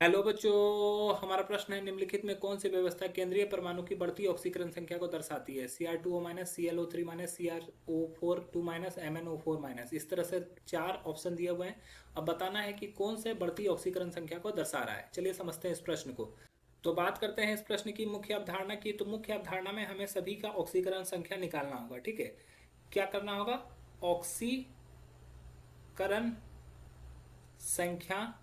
Hello बच्चों, हमारा प्रश्न है निम्नलिखित में कौन सी व्यवस्था केंद्रीय परमाणु की बढ़ती ऑक्सीकरण संख्या को दर्शाती है। Cr2O minus, Cl3 minus, CrO4 2 minus, MnO4 minus. इस तरह से चार ऑप्शन दिए हुए हैं। अब बताना है कि कौन से बढ़ती ऑक्सीकरण संख्या को दर्शा रहा है। चलिए समझते हैं इस प्रश्न को। तो बात करते हैं इस प्रश्न की मुख्य अवधारणा की। तो मुख्य अवधारणा में हमें सभी का ऑक्सीकरण संख्या निकालना होगा। ठीक है, क्या करना होगा? ऑक्सीकरण संख्या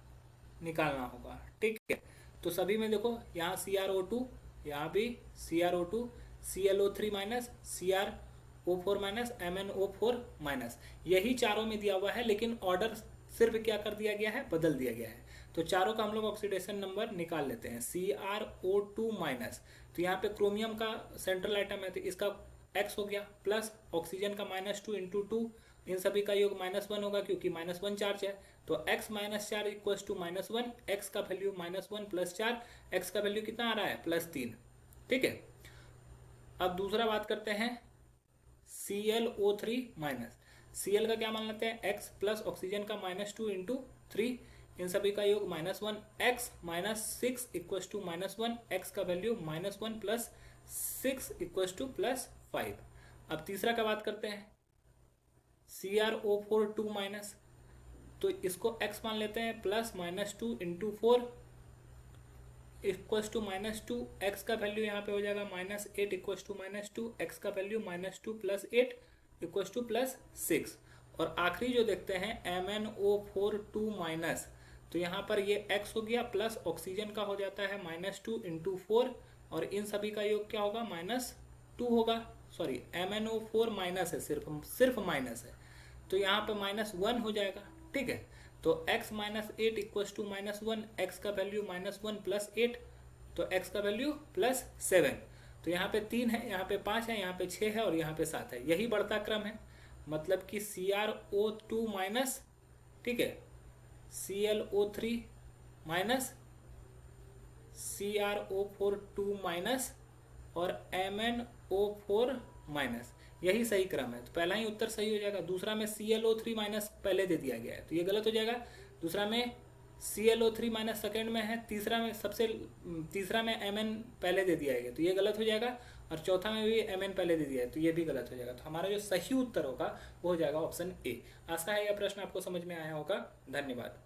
निकालना होगा। ठीक है, तो सभी में देखो, यहाँ CrO2, यहाँ भी CrO2, Cl3 minus, CrO4 minus, MnO4 minus, यही चारों में दिया हुआ है, लेकिन ऑर्डर सिर्फ क्या कर दिया गया है, बदल दिया गया है। तो चारों का हम लोग ऑक्सीडेशन नंबर निकाल लेते हैं। CrO2 माइनस, तो यहाँ पे क्रोमियम का सेंट्रल आइटम है, तो इसका X हो गया, प्लस ऑक्सीजन का -2 इंटू 2, इन सभी का योग -1 होगा क्योंकि -1 चार्ज है। तो x minus 4 equal to -1, x का वैल्यू -1 प्लस 4, एक्स का वैल्यू कितना आ रहा है? +3। ठीक है, अब दूसरा बात करते हैं ClO3 माइनस। Cl का क्या मान लेते हैं? x प्लस ऑक्सीजन का -2 इंटू 3, इन सभी का योग -1, x -6 इक्वल टू -1, एक्स का वैल्यू -1 प्लस 6 इक्वल टू +5। अब तीसरा का बात करते हैं CrO4 2 माइनस, तो इसको x मान लेते हैं, plus -2 into 4 equals to -2, x का वैल्यू यहाँ पे हो जाएगा -8 इक्वल्स टू -2, एक्स का वैल्यू -2 प्लस 8 इक्वल्स टू +6। और आखिरी जो देखते हैं MnO4 2 माइनस, तो यहाँ पर ये x हो गया, प्लस ऑक्सीजन का हो जाता है -2 इंटू 4, और इन सभी का योग क्या होगा? -2 होगा। सॉरी, MnO4 माइनस है, सिर्फ माइनस है, तो यहाँ पे -1 हो जाएगा। ठीक है, तो x -8 इक्वल्स टू -1, एक्स का वैल्यू -1 प्लस 8, तो x का वैल्यू +7। तो यहाँ पे 3 है, यहाँ पे 5 है, यहाँ पे 6 है और यहाँ पे 7 है। यही बढ़ता क्रम है, मतलब कि CrO2 माइनस, ठीक है, ClO3 माइनस, CrO4 2 माइनस और MnO4 माइनस, यही सही क्रम है। तो पहला ही उत्तर सही हो जाएगा। दूसरा में ClO3 माइनस पहले दे दिया गया है, तो ये गलत हो जाएगा। दूसरा में ClO3 माइनस सेकेंड में है, तीसरा में Mn पहले दे दिया गया, तो ये गलत हो जाएगा। और चौथा में भी Mn पहले दे दिया है, तो ये भी गलत हो जाएगा। तो हमारा जो सही उत्तर होगा वो हो जाएगा ऑप्शन ए। आशा है यह प्रश्न आपको समझ में आया होगा। धन्यवाद।